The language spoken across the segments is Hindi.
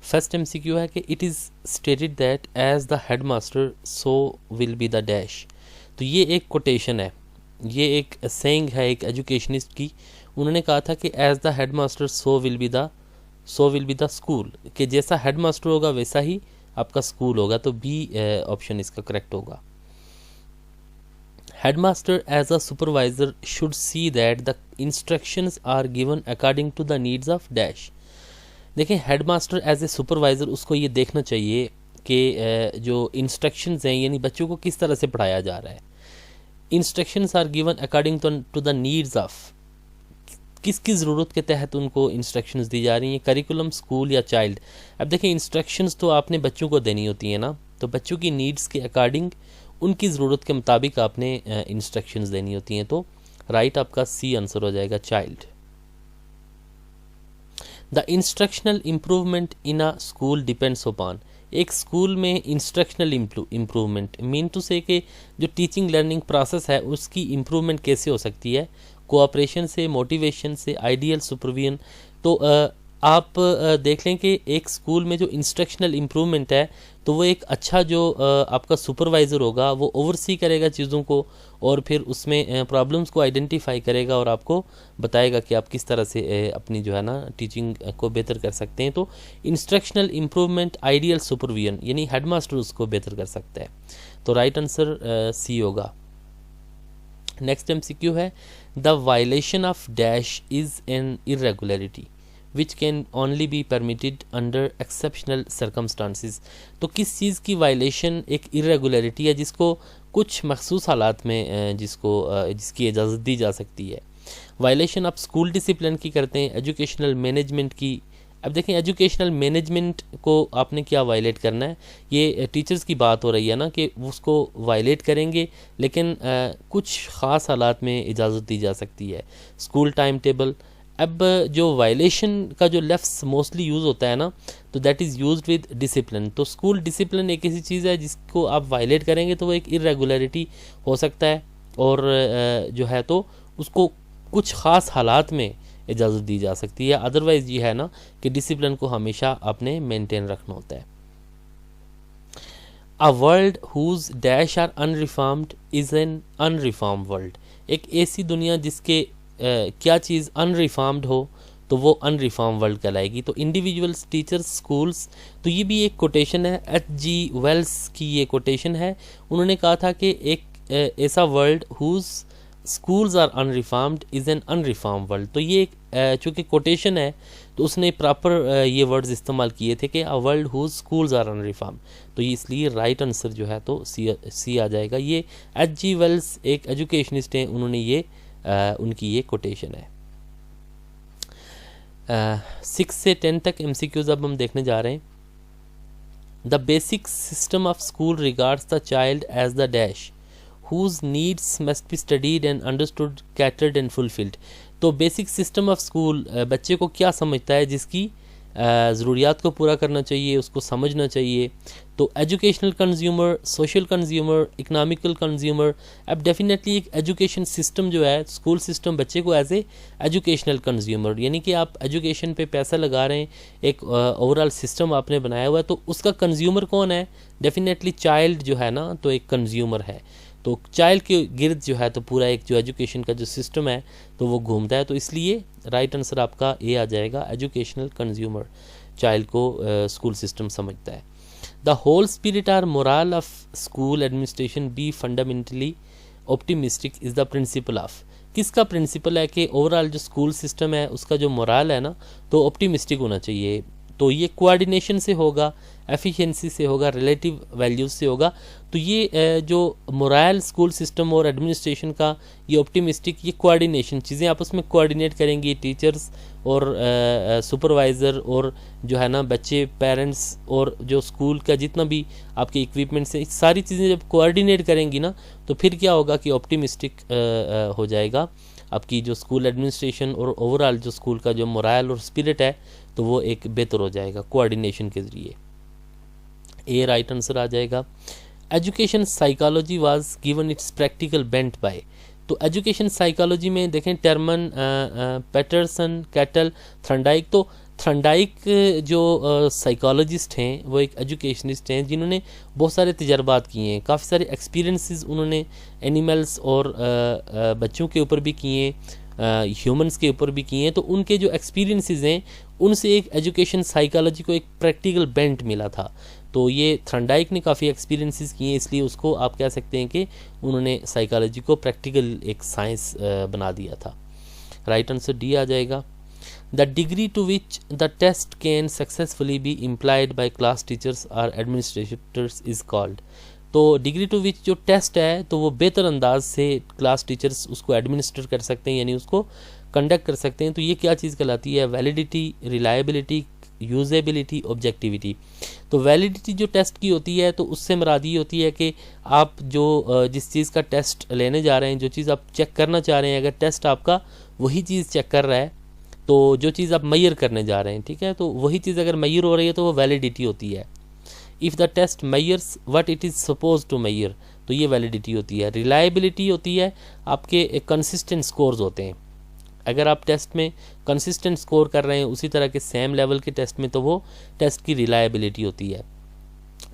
फर्स्ट MCQ है कि it is stated that as the head master so will be the dash. तो ये एक कोटेशन है, ये एक सेइंग है एक एजुकेशनिस्ट की। उन्होंने कहा था कि as the head master so will be the school, कि जैसा हेड मास्टर होगा वैसा ही आपका स्कूल होगा। तो बी ऑप्शन इसका करेक्ट होगा। Headmaster as a supervisor should see that the instructions are given according to the needs of dash. देखें, हेडमास्टर एज ए सुपरवाइज़र उसको ये देखना चाहिए कि जो इंस्ट्रक्शंस हैं यानी बच्चों को किस तरह से पढ़ाया जा रहा है। Instructions are given according to the needs of, किसकी ज़रूरत के तहत उनको इंस्ट्रक्शंस दी जा रही हैं, करिकुलम, स्कूल या चाइल्ड। अब देखें, इंस्ट्रक्शंस तो आपने बच्चों को देनी होती है ना, तो बच्चों की नीड्स के अकॉर्डिंग उनकी ज़रूरत के मुताबिक आपने इंस्ट्रक्शंस देनी होती हैं। तो राइट आपका सी आंसर हो जाएगा, child. The instructional improvement in a school depends upon. एक स्कूल में इंस्ट्रक्शनल इम्प्रूवमेंट मीन टू से कि जो टीचिंग लर्निंग प्रोसेस है उसकी इम्प्रूवमेंट कैसे हो सकती है, कोऑपरेशन से, मोटिवेशन से, आइडियल सुपरविजन। तो आप देख लें कि एक स्कूल में जो इंस्ट्रक्शनल इम्प्रूवमेंट है तो वो एक अच्छा जो आपका सुपरवाइज़र होगा वो ओवरसी करेगा चीज़ों को और फिर उसमें प्रॉब्लम्स को आइडेंटिफाई करेगा और आपको बताएगा कि आप किस तरह से अपनी जो है ना टीचिंग को बेहतर कर सकते हैं। तो इंस्ट्रक्शनल इम्प्रूवमेंट, आइडियल सुपरविजन यानी हेडमास्टर उसको बेहतर कर सकता है। तो राइट आंसर सी होगा। नेक्स्ट MCQ है, the violation of dash is an irregularity which can only be permitted under exceptional circumstances. तो किस चीज़ की वायलेशन एक इरेगुलरिटी है जिसको कुछ मखसूस हालात में जिसकी इजाज़त दी जा सकती है। वायलेशन आप स्कूल डिसिप्लिन की करते हैं, एजुकेशनल मैनेजमेंट की। अब देखें, एजुकेशनल मैनेजमेंट को आपने क्या वायलेट करना है, ये टीचर्स की बात हो रही है ना कि उसको वायलेट करेंगे, लेकिन कुछ ख़ास हालात में इजाज़त दी जा सकती है। School time table. अब जो वायलेशन का जो लफ्ज़ मोस्टली यूज़ होता है ना, तो that is used with discipline. तो स्कूल डिसिप्लिन एक ऐसी चीज़ है जिसको आप वायलेट करेंगे तो वो एक इरेगुलरिटी हो सकता है और जो है तो उसको कुछ ख़ास हालात में इजाज़त दी जा सकती है। अदरवाइज़ ये है ना कि डिसिप्लिन को हमेशा आपने मेंटेन रखना होता है। A world whose dash are unreformed is an unreform world. एक ऐसी दुनिया जिसके क्या चीज़ अनरिफॉर्म्ड हो तो वो अनरिफॉर्म वर्ल्ड कहलाएगी। तो इंडिविजुअल्स, टीचर्स, स्कूल्स। तो ये भी एक कोटेशन है, H.G. वेल्स की ये कोटेशन है। उन्होंने कहा था कि एक ऐसा world whose schools are unreformed is an unreform world. तो ये चूँकि कोटेशन है तो उसने प्रॉपर ये वर्ड्स इस्तेमाल किए थे कि a world whose schools are unreform. तो ये इसलिए राइट आंसर जो है तो सी आ जाएगा। ये H.G. वेल्स एक एजुकेशनिस्ट हैं, उन्होंने ये उनकी ये कोटेशन है। 6 से 10 तक MCQs अब हम देखने जा रहे हैं। The basic system of school regards the child as the dash whose needs must be studied and understood, catered and fulfilled। तो बेसिक सिस्टम ऑफ स्कूल बच्चे को क्या समझता है, जिसकी ज़रूरियात को पूरा करना चाहिए, उसको समझना चाहिए। तो educational consumer, social consumer, economical consumer. अब डेफिनेटली एक एजुकेशन सिस्टम जो है, स्कूल सिस्टम बच्चे को एज ए एजुकेशनल कंज्यूमर यानी कि आप एजुकेशन पे पैसा लगा रहे हैं, एक ओवरऑल सिस्टम आपने बनाया हुआ है, तो उसका कंज्यूमर कौन है? डेफिनेटली चाइल्ड जो है ना तो एक कंज्यूमर है। तो चाइल्ड के गिर्द जो है तो पूरा एक जो एजुकेशन का जो सिस्टम है तो वो घूमता है। तो इसलिए राइट आंसर आपका ए आ जाएगा, एजुकेशनल कंज्यूमर चाइल्ड को स्कूल सिस्टम समझता है। The whole spirit or moral of school administration be fundamentally optimistic is the principle of. किसका प्रिंसिपल है कि ओवरऑल जो स्कूल सिस्टम है उसका जो मोरल है ना तो ऑप्टिमिस्टिक होना चाहिए। तो ये कोऑर्डिनेशन से होगा, एफिशिएंसी से होगा, रिलेटिव वैल्यूज से होगा। तो ये जो मोरल स्कूल सिस्टम और एडमिनिस्ट्रेशन का ये ऑप्टिमिस्टिक, ये कोऑर्डिनेशन चीज़ें आपस में कोऑर्डिनेट करेंगी, टीचर्स और सुपरवाइज़र और जो है ना बच्चे, पेरेंट्स और जो स्कूल का जितना भी आपके इक्विपमेंट्स हैं, सारी चीज़ें जब कोऑर्डिनेट करेंगी ना तो फिर क्या होगा कि ऑप्टिमिस्टिक हो जाएगा आपकी जो स्कूल एडमिनिस्ट्रेशन और ओवरऑल जो स्कूल का जो मोरल और स्पिरिट है तो वो एक बेहतर हो जाएगा कोऑर्डिनेशन के ज़रिए। ए राइट आंसर आ जाएगा। Education psychology was given its practical bent by. तो एजुकेशन साइकोलॉजी में देखें टर्मन, पैटरसन, कैटल, थर्नडाइक। तो थर्नडाइक जो साइकोलॉजिस्ट हैं, वो एक एजुकेशनिस्ट हैं जिन्होंने बहुत सारे तजर्बात किए हैं, काफ़ी सारे एक्सपीरियंसेस उन्होंने एनिमल्स और बच्चों के ऊपर भी किए हैं, ह्यूमंस के ऊपर भी किए हैं। तो उनके जो एक्सपीरियंसेस हैं उनसे एक एजुकेशन साइकोलॉजी को एक प्रैक्टिकल बेंट मिला था। तो ये थर्नडाइक ने काफ़ी एक्सपीरियंसेस किए, इसलिए उसको आप कह सकते हैं कि उन्होंने साइकोलॉजी को प्रैक्टिकल एक साइंस बना दिया था। राइट आंसर डी आ जाएगा। The degree to which the test can successfully be implied by class teachers और एडमिनिस्ट्रेटर्स इज कॉल्ड। तो डिग्री टू विच जो टेस्ट है तो वो बेहतर अंदाज से क्लास टीचर्स उसको एडमिनिस्टर कर सकते हैं, यानी उसको कंडक्ट कर सकते हैं। तो ये क्या चीज़ कहलाती है? Validity, reliability, usability, objectivity. तो वैलिडिटी जो टेस्ट की होती है तो उससे मुराद ये होती है कि आप जो जिस चीज़ का टेस्ट लेने जा रहे हैं, जो चीज़ आप चेक करना चाह रहे हैं, अगर टेस्ट आपका वही चीज़ चेक कर रहा है, तो जो चीज़ आप मैयर करने जा रहे हैं, ठीक है, तो वही चीज़ अगर मैयर हो रही है तो वो वैलिडिटी होती है। If the test measures what it is suppose to measure, तो ये वैलिडिटी होती है। रिलायबिलिटी होती है आपके कंसिस्टेंट स्कोर्स होते हैं, अगर आप टेस्ट में कंसिस्टेंट स्कोर कर रहे हैं उसी तरह के सेम लेवल के टेस्ट में, तो वो टेस्ट की रिलायबिलिटी होती है।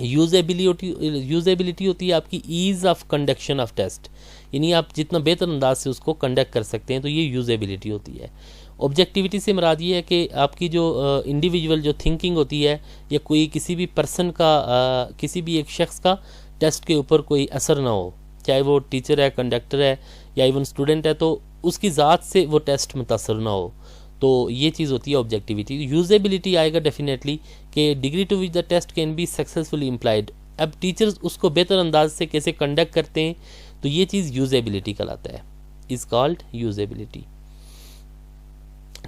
यूजेबिलिटी होती है आपकी ease of conduction of test, यानी आप जितना बेहतर अंदाज से उसको कंडक्ट कर सकते हैं, तो ये यूजेबिलिटी होती है। ऑब्जेक्टिविटी से मुराद ये है कि आपकी जो इंडिविजुअल जो थिंकिंग होती है, या कोई किसी भी पर्सन का किसी भी एक शख्स का टेस्ट के ऊपर कोई असर ना हो, चाहे वो टीचर है, कंडक्टर है, या इवन स्टूडेंट है, तो उसकी ज़ात से वो टेस्ट मुतासर ना हो। तो ये चीज़ होती है ऑब्जेक्टिविटी। यूजेबिलिटी आएगा डेफिनेटली कि degree to which the test can be successfully implied. अब टीचर्स उसको बेहतर अंदाज से कैसे कंडक्ट करते हैं, तो ये चीज़ यूजेबिलिटी कहलाता है, इज़ कॉल्ड यूजेबिलिटी।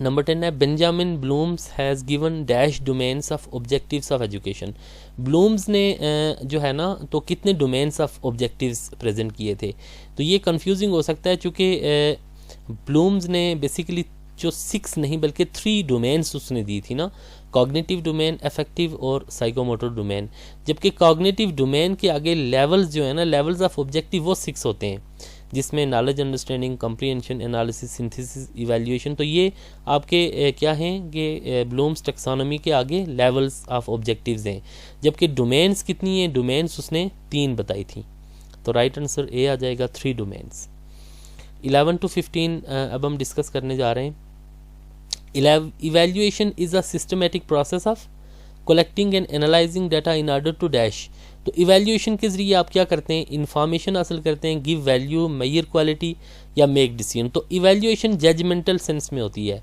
नंबर 10 है Benjamin Bloom's has given dash domains of objectives of education. Bloom's ने जो है ना तो कितने डोमेन्स ऑफ ऑब्जेक्टिव्स प्रेजेंट किए थे, तो ये कंफ्यूजिंग हो सकता है चूँकि ब्लूम्स ने बेसिकली जो 6 नहीं बल्कि 3 डोमेन्स उसने दी थी ना, कॉग्निटिव डोमेन, अफेक्टिव और साइकोमोटर डोमेन। जबकि कॉग्निटिव डोमेन के आगे लेवल्स जो है ना, लेवल्स ऑफ ऑब्जेक्टिव वो 6 होते हैं, जिसमें knowledge, understanding, comprehension, analysis, synthesis, evaluation. तो ये आपके क्या हैं कि ब्लूम्स टैक्सोनॉमी के आगे लेवल्स ऑफ ऑब्जेक्टिव्स हैं। जबकि डोमेन्स कितनी हैं? डोमेन्स उसने 3 बताई थी। तो राइट आंसर ए आ जाएगा, 3 डोमेन्स। 11 to 15 अब हम डिस्कस करने जा रहे हैं। Evaluation is a systematic process of collecting and analysing data in order to dash. तो इवैल्यूएशन के ज़रिए आप क्या करते हैं? इंफॉर्मेशन हासिल करते हैं, गिव वैल्यू, मेजर क्वालिटी या मेक डिसीजन। तो इवैल्यूएशन जजमेंटल सेंस में होती है,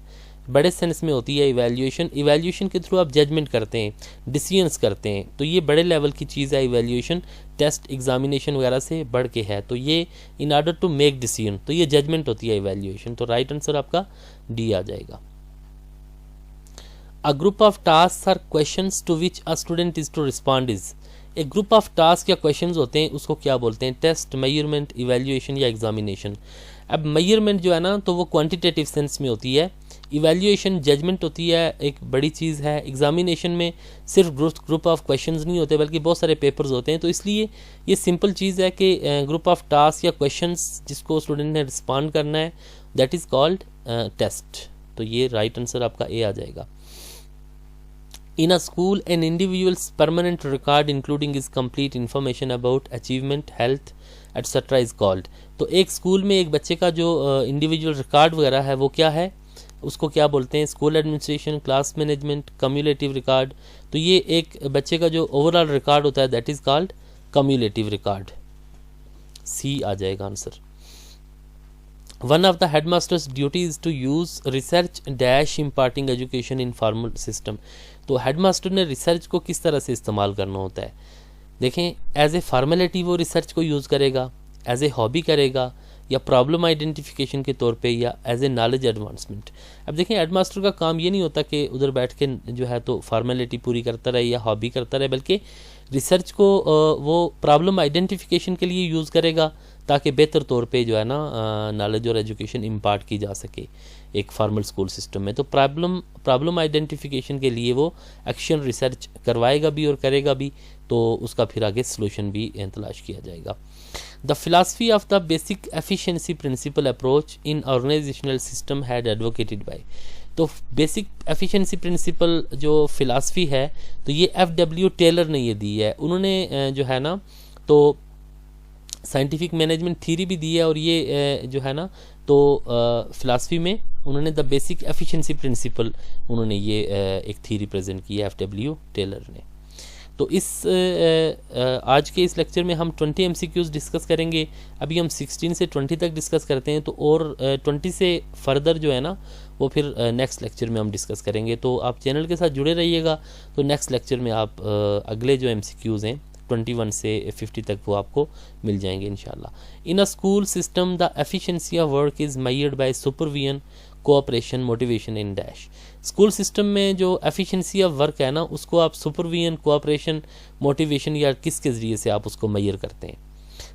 बड़े सेंस में होती है इवैल्यूएशन। इवैल्यूएशन के थ्रू आप जजमेंट करते हैं, डिसीजंस करते हैं, तो ये बड़े लेवल की चीज़ है इवैल्यूएशन, टेस्ट, एग्जामिनेशन वगैरह से बढ़ के है। तो ये in order to make decision, तो ये जजमेंट होती है इवैल्यूएशन। तो राइट आंसर आपका डी आ जाएगा। A group of task or questions to which a student is to respond is. एक ग्रुप ऑफ टास्क या क्वेश्चंस होते हैं, उसको क्या बोलते हैं? टेस्ट, मेजरमेंट, इवैल्यूएशन या एग्जामिनेशन। अब मेजरमेंट जो है ना तो वो क्वांटिटेटिव सेंस में होती है, इवैल्यूएशन जजमेंट होती है, एक बड़ी चीज़ है। एग्जामिनेशन में सिर्फ ग्रुप ऑफ क्वेश्चंस नहीं होते बल्कि बहुत सारे पेपर्स होते हैं। तो इसलिए ये सिंपल चीज़ है कि ग्रुप ऑफ टास्क या क्वेश्चंस जिसको स्टूडेंट ने रिस्पॉन्ड करना है, दैट इज़ कॉल्ड टेस्ट। तो ये राइट आंसर आपका ए आ जाएगा। In a school, an individual's permanent record including his complete information about achievement, health, etc. is called। तो एक स्कूल में एक बच्चे का जो इंडिविजुअल रिकॉर्ड वगैरह है वो क्या है, उसको क्या बोलते हैं? School administration, class management, cumulative record. तो ये एक बच्चे का जो ओवरऑल रिकॉर्ड होता है that is called cumulative record. C आ जाएगा answer. One of the headmaster's duties is to use research dash imparting education in formal system। तो हेडमास्टर ने रिसर्च को किस तरह से इस्तेमाल करना होता है? देखें, एज ए फार्मेलिटी वो रिसर्च को यूज़ करेगा, एज ए हॉबी करेगा, या प्रॉब्लम आइडेंटिफिकेशन के तौर पे, या एज ए नॉलेज एडवांसमेंट। अब देखें, हेडमास्टर का काम ये नहीं होता कि उधर बैठ के जो है तो फार्मेलिटी पूरी करता रहे या हॉबी करता रहे, बल्कि रिसर्च को वो प्रॉब्लम आइडेंटिफिकेशन के लिए यूज़ करेगा ताकि बेहतर तौर पे जो है ना नॉलेज और एजुकेशन इम्पार्ट की जा सके एक फॉर्मल स्कूल सिस्टम में। तो प्रॉब्लम आइडेंटिफिकेशन के लिए वो एक्शन रिसर्च करवाएगा भी और करेगा भी, तो उसका फिर आगे सलूशन भी तलाश किया जाएगा। The philosophy of the basic efficiency principle approach in organisational system had advocated by. तो बेसिक एफिशिएंसी प्रिंसिपल जो फिलासफी है तो ये FW टेलर ने ये दी है। उन्होंने जो है ना तो साइंटिफिक मैनेजमेंट थ्योरी भी दी है, और ये जो है ना तो फिलासफी में उन्होंने द बेसिक एफिशिएंसी प्रिंसिपल उन्होंने ये एक थ्योरी प्रेजेंट की है FW टेलर ने। तो इस आज के इस लेक्चर में हम 20 MCQs डिस्कस करेंगे। अभी हम 16 से 20 तक डिस्कस करते हैं, तो और 20 से फर्दर जो है ना वो फिर नेक्स्ट लेक्चर में हम डिस्कस करेंगे। तो आप चैनल के साथ जुड़े रहिएगा, तो नेक्स्ट लेक्चर में आप अगले जो MCQs हैं 21 से 50 तक वो आपको मिल जाएंगे इंशाल्लाह। In a school system the efficiency of work is measured by supervision, cooperation, motivation in dash. School system में जो एफिशिएंसी ऑफ वर्क है ना उसको आप सुपरविजन, कोऑपरेशन, मोटिवेशन या किसके ज़रिए से आप उसको मेजर करते हैं?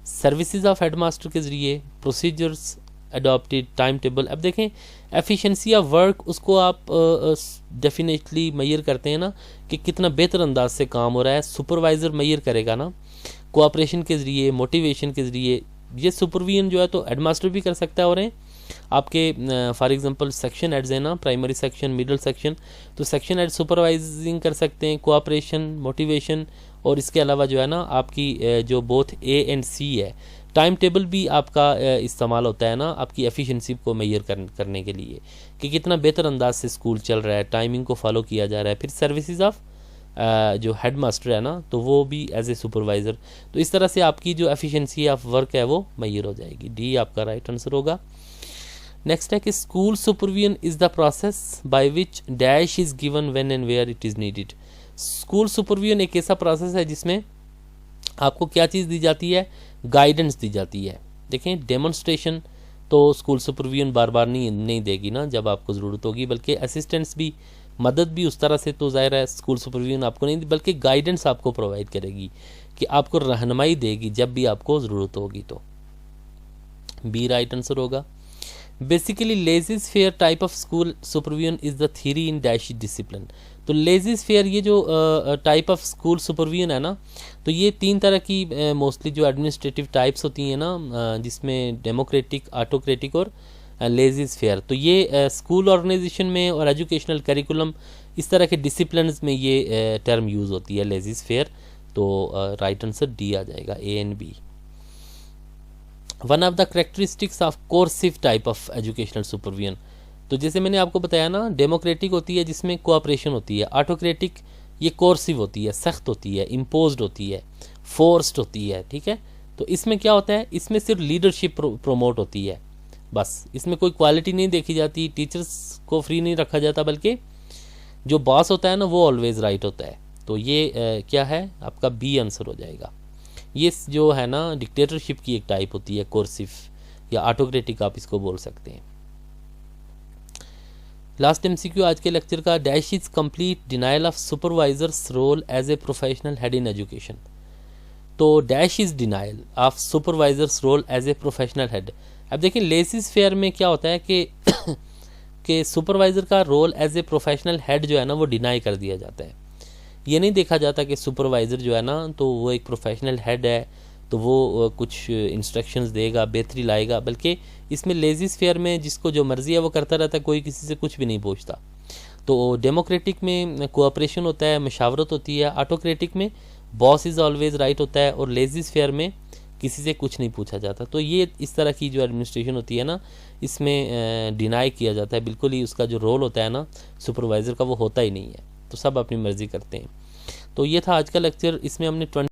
सर्विसेज ऑफ हेडमास्टर के ज़रिए, प्रोसीजर्स अडॉप्टेड, टाइम टेबल। अब देखें एफिशिएंसी ऑफ वर्क उसको आप डेफिनेटली मेजर करते हैं ना कि कितना बेहतर अंदाज से काम हो रहा है, सुपरवाइज़र मेजर करेगा ना। कोऑपरेशन के ज़रिए, मोटिवेशन के ज़रिए, ये सुपरविजन जो है तो हेडमास्टर भी कर सकता है, और आपके फॉर एग्जांपल सेक्शन हेड्स हैं ना, प्राइमरी सेक्शन, मिडिल सेक्शन, तो सेक्शन हेड सुपरवाइजिंग कर सकते हैं, कोऑपरेशन, मोटिवेशन, और इसके अलावा जो है ना आपकी जो बोथ A एंड C है, टाइम टेबल भी आपका इस्तेमाल होता है ना आपकी एफिशिएंसी को मेजर करने के लिए कि कितना बेहतर अंदाज से स्कूल चल रहा है, टाइमिंग को फॉलो किया जा रहा है। फिर सर्विसेज ऑफ जो हेड मास्टर है ना तो वो भी एज ए सुपरवाइज़र। तो इस तरह से आपकी जो एफिशिएंसी ऑफ वर्क है वो मेजर हो जाएगी। D आपका राइट आंसर होगा। नेक्स्ट है कि school supervision is the process by which dash is given when and where it is needed. School supervision एक ऐसा प्रोसेस है जिसमें आपको क्या चीज़ दी जाती है? गाइडेंस दी जाती है। देखें डेमोन्स्ट्रेशन तो स्कूल सुपरविजन बार बार नहीं देगी ना जब आपको ज़रूरत होगी, बल्कि असिस्टेंट्स भी, मदद भी उस तरह से तो ज़ाहिर है स्कूल सुपरविजन आपको नहीं दी, बल्कि गाइडेंस आपको प्रोवाइड करेगी कि आपको रहनुमाई देगी जब भी आपको ज़रूरत होगी। तो B राइट आंसर होगा। Basically laissez faire type of school supervision is the theory in dash discipline. तो लेजिस फेयर ये जो टाइप ऑफ स्कूल सुपरविजन है ना तो ये 3 तरह की मोस्टली जो एडमिनिस्ट्रेटिव टाइप्स होती हैं ना जिसमें डेमोक्रेटिक, ऑटोक्रेटिक और लेजिस फेयर। तो ये स्कूल ऑर्गेनाइजेशन में और एजुकेशनल करिकुलम इस तरह के डिसिप्लिन में ये टर्म यूज़ होती है लेजिस फेयर। तो राइट आंसर D आ जाएगा, A and B। One of the characteristics of coercive type of educational supervision, तो जैसे मैंने आपको बताया ना डेमोक्रेटिक होती है जिसमें कोऑपरेशन होती है, ऑटोक्रेटिक ये कोर्सिव होती है, सख्त होती है, इम्पोज्ड होती है, फोर्स्ड होती है। ठीक है, तो इसमें क्या होता है? इसमें सिर्फ लीडरशिप प्रमोट होती है, बस इसमें कोई क्वालिटी नहीं देखी जाती, टीचर्स को फ्री नहीं रखा जाता, बल्कि जो बॉस होता है ना वो ऑलवेज राइट होता है। तो ये क्या है आपका B आंसर हो जाएगा। ये जो है ना डिक्टेटरशिप की एक टाइप होती है, कोर्सिव या ऑटोक्रेटिक आप इसको बोल सकते हैं। लास्ट MCQ आज के लेक्चर का, dash is complete denial of supervisors role as a professional head in education. तो dash is denial of supervisors role as a professional head. अब देखिए लेजिस फेयर में क्या होता है कि सुपरवाइजर का role as a professional head जो है ना वो डिनाई कर दिया जाता है। ये नहीं देखा जाता कि सुपरवाइज़र जो है ना तो वो एक प्रोफेशनल हेड है तो वो कुछ इंस्ट्रक्शंस देगा, बेहतरी लाएगा, बल्कि इसमें लेजिस फेयर में जिसको जो मर्जी है वो करता रहता है, कोई किसी से कुछ भी नहीं पूछता। तो डेमोक्रेटिक में कोऑपरेशन होता है, मशावरत होती है, ऑटोक्रेटिक में बॉस इज़ ऑलवेज राइट होता है, और लेजिस फेयर में किसी से कुछ नहीं पूछा जाता। तो ये इस तरह की जो एडमिनिस्ट्रेशन होती है ना इसमें डिनाई किया जाता है, बिल्कुल ही उसका जो रोल होता है ना सुपरवाइज़र का वो होता ही नहीं है, तो सब अपनी मर्ज़ी करते हैं। तो ये था आज का लेक्चर, इसमें हमने